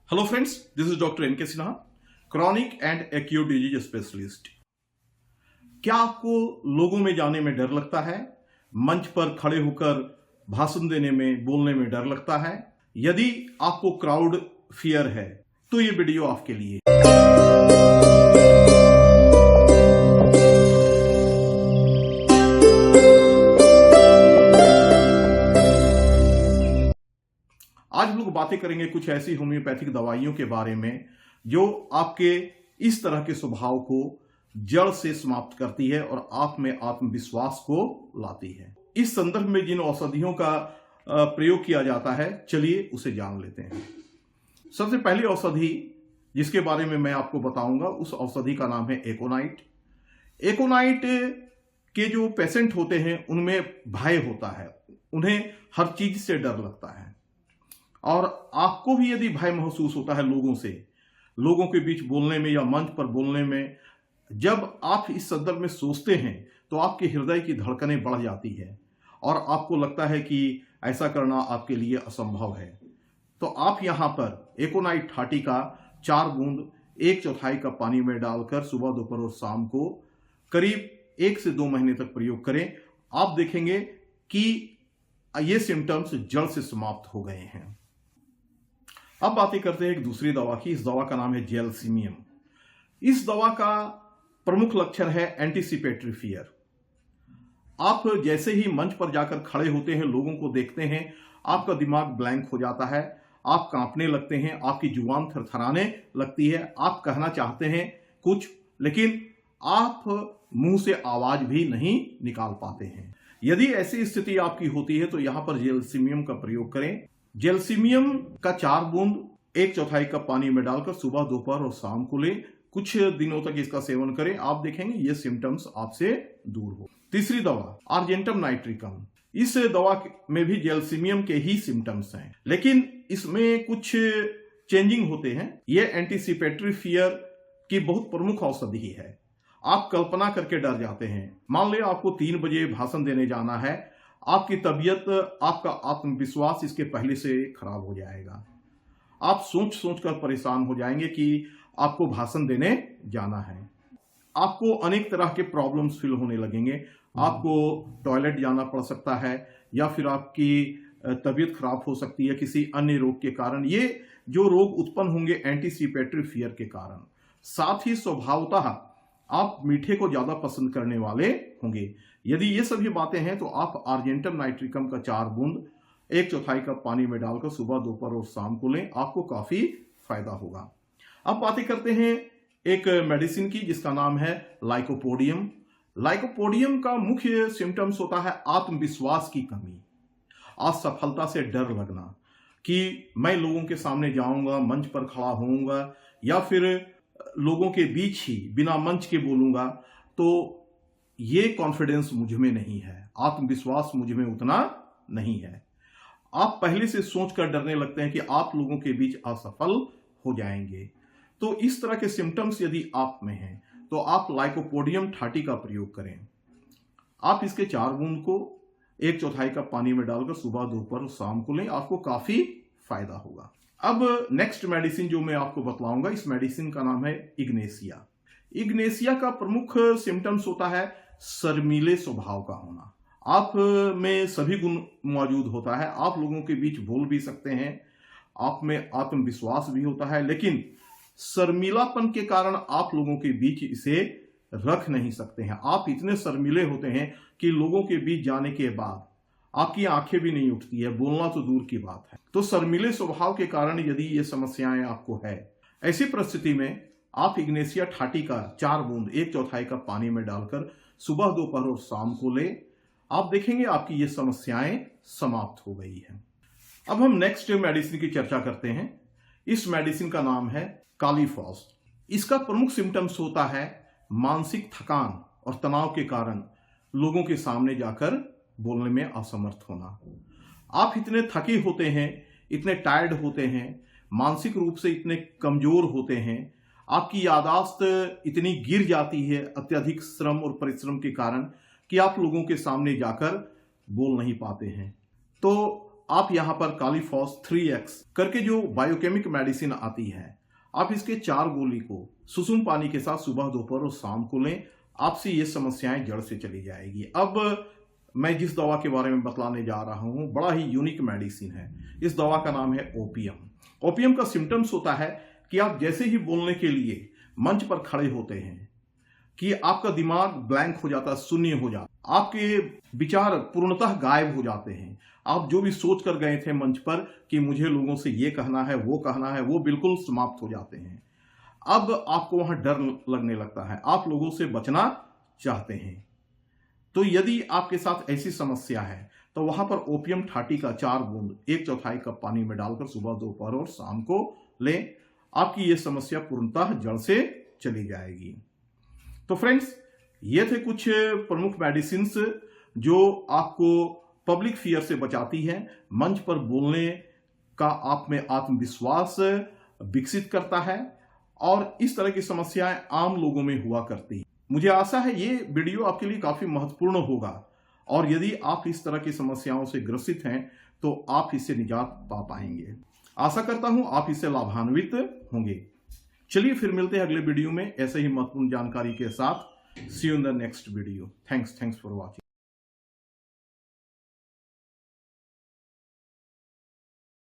Hello friends, this is doctor NK Sinha, chronic and acute disease specialist. क्या आपको लोगों में जाने में डर लगता है? मंच पर खड़े होकर भाषण देने में, बोलने में डर लगता है? यदि आपको क्राउड फियर है तो ये वीडियो आपके लिए। आज हम लोग बातें करेंगे कुछ ऐसी होम्योपैथिक दवाइयों के बारे में जो आपके इस तरह के स्वभाव को जड़ से समाप्त करती है और आप में आत्मविश्वास को लाती है। इस संदर्भ में जिन औषधियों का प्रयोग किया जाता है, चलिए उसे जान लेते हैं। सबसे पहली औषधि जिसके बारे में मैं आपको बताऊंगा, उस औषधि का नाम है एकोनाइट। एकोनाइट के जो पेशेंट होते हैं उनमें भय होता है, उन्हें हर चीज से डर लगता है। और आपको भी यदि भय महसूस होता है लोगों के बीच बोलने में या मंच पर बोलने में, जब आप इस संदर्भ में सोचते हैं तो आपके हृदय की धड़कनें बढ़ जाती है और आपको लगता है कि ऐसा करना आपके लिए असंभव है। तो आप यहां पर एकोनाइट 30 का 4 बूंद 1/4 कप पानी में डालकर सुबह, दोपहर और शाम को करीब 1 से 2 महीने तक प्रयोग करें। आप देखेंगे कि ये सिम्टम्स जड़ से समाप्त हो गए हैं। अब बातें करते हैं एक दूसरी दवा की। इस दवा का नाम है जेलसिमियम। इस दवा का प्रमुख लक्षण है एंटीसिपेटरी फियर। आप जैसे ही मंच पर जाकर खड़े होते हैं, लोगों को देखते हैं, आपका दिमाग ब्लैंक हो जाता है, आप कांपने लगते हैं, आपकी जुबान थरथराने लगती है, आप कहना चाहते हैं कुछ, लेकिन आप मुंह से आवाज भी नहीं निकाल पाते हैं। यदि ऐसी स्थिति आपकी होती है तो यहां पर जेलसिमियम का प्रयोग करें। जेलसिमियम का 4 बूंद 1/4 कप पानी में डालकर सुबह, दोपहर और शाम को लें। कुछ दिनों तक इसका सेवन करें, आप देखेंगे ये सिम्टम्स आपसे दूर हो। तीसरी दवा आर्जेंटम नाइट्रिकम। इस दवा में भी जेलसिमियम के ही सिम्टम्स हैं, लेकिन इसमें कुछ चेंजिंग होते हैं। ये एंटीसिपेटरी फियर की बहुत प्रमुख औषधि है। आप कल्पना करके डर जाते हैं। मान ले आपको 3 बजे भाषण देने जाना है, आपकी तबीयत, आपका आत्मविश्वास इसके पहले से खराब हो जाएगा। आप सोच कर परेशान हो जाएंगे कि आपको भाषण देने जाना है। आपको अनेक तरह के प्रॉब्लम्स फील होने लगेंगे। आपको टॉयलेट जाना पड़ सकता है या फिर आपकी तबीयत खराब हो सकती है किसी अन्य रोग के कारण। ये जो रोग उत्पन्न होंगे एंटीसिपेटरी फियर के कारण। साथ ही स्वभावतः आप मीठे को ज्यादा पसंद करने वाले होंगे। यदि ये सभी बातें हैं तो आप आर्जेंटम नाइट्रिकम का 4 बूंद 1/4 कप पानी में डालकर सुबह, दोपहर और शाम को लें, आपको काफी फायदा होगा। अब बातें करते हैं एक मेडिसिन की जिसका नाम है लाइकोपोडियम। लाइकोपोडियम का मुख्य सिम्टम्स होता है आत्मविश्वास की कमी, असफलता से डर लगना कि मैं लोगों के सामने जाऊंगा, मंच पर खड़ा होऊंगा या फिर लोगों के बीच ही बिना मंच के बोलूंगा तो ये कॉन्फिडेंस मुझ में नहीं है, आत्मविश्वास मुझ में उतना नहीं है। आप पहले से सोचकर डरने लगते हैं कि आप लोगों के बीच असफल हो जाएंगे। तो इस तरह के सिम्टम्स यदि आप में हैं तो आप लाइकोपोडियम 30 का प्रयोग करें। आप इसके 4 बूंद को 1/4 कप पानी में डालकर सुबह, दोपहर और शाम को लें, आपको काफी फायदा होगा। अब नेक्स्ट मेडिसिन जो मैं आपको बतलाऊंगा, इस मेडिसिन का नाम है इग्नेशिया। इग्नेशिया का प्रमुख सिम्टम्स होता है शर्मीले स्वभाव का होना। आप में सभी गुण मौजूद होता है, आप लोगों के बीच बोल भी सकते हैं, आप में आत्मविश्वास भी होता है, लेकिन शर्मीलापन के कारण आप लोगों के बीच इसे रख नहीं सकते हैं। आप इतने शर्मीले होते हैं कि लोगों के बीच जाने के बाद आपकी आंखें भी नहीं उठती है, बोलना तो दूर की बात है। तो शर्मीले स्वभाव के कारण यदि ये समस्याएं आपको है, ऐसी परिस्थिति में आप इग्नेशिया 30 का 4 बूंद 1/4 कप पानी में डालकर सुबह, दोपहर और शाम को ले, आप देखेंगे आपकी ये समस्याएं समाप्त हो गई है। अब हम नेक्स्ट मेडिसिन की चर्चा करते हैं। इस मेडिसिन का नाम है कालीफॉस। इसका प्रमुख सिम्टम्स होता है मानसिक थकान और तनाव के कारण लोगों के सामने जाकर बोलने में असमर्थ होना। आप इतने थके होते हैं, इतने टायर्ड होते हैं, मानसिक रूप से इतने कमजोर होते हैं, आपकी याददाश्त इतनी गिर जाती है अत्यधिक श्रम और परिश्रम के कारण कि आप लोगों के सामने जाकर बोल नहीं पाते हैं। तो आप यहां पर कालीफॉस 3x करके जो बायोकेमिक मेडिसिन आती है, आप इसके 4 गोली को सुसुम पानी के साथ सुबह, दोपहर और शाम को लें। आपसे ये समस्याएं जड़ से चली जाएगी। अब मैं जिस दवा के बारे में बतलाने जा रहा हूं, बड़ा ही यूनिक मेडिसिन है। इस दवा का नाम है ओपियम। ओपियम का सिम्टम्स होता है कि आप जैसे ही बोलने के लिए मंच पर खड़े होते हैं कि आपका दिमाग ब्लैंक हो जाता है, शून्य हो जाता, आपके विचार पूर्णतः गायब हो जाते हैं। आप जो भी सोच कर गए थे मंच पर कि मुझे लोगों से ये कहना है, वो बिल्कुल समाप्त हो जाते हैं। अब आपको वहां डर लगने लगता है, आप लोगों से बचना चाहते हैं। तो यदि आपके साथ ऐसी समस्या है तो वहां पर ओपियम ठाटी का 4 बूंद 1/4 कप पानी में डालकर सुबह, दोपहर और शाम को लें। आपकी यह समस्या पूर्णतः जड़ से चली जाएगी। तो फ्रेंड्स, ये थे कुछ प्रमुख मेडिसिन जो आपको पब्लिक फियर से बचाती हैं, मंच पर बोलने का आप में आत्मविश्वास विकसित करता है और इस तरह की समस्याएं आम लोगों में हुआ करती हैं। मुझे आशा है ये वीडियो आपके लिए काफी महत्वपूर्ण होगा और यदि आप इस तरह की समस्याओं से ग्रसित हैं तो आप इससे निजात पा पाएंगे। आशा करता हूं आप इससे लाभान्वित होंगे। चलिए फिर मिलते हैं अगले वीडियो में ऐसे ही महत्वपूर्ण जानकारी के साथ। See you in the next video. Thanks for watching.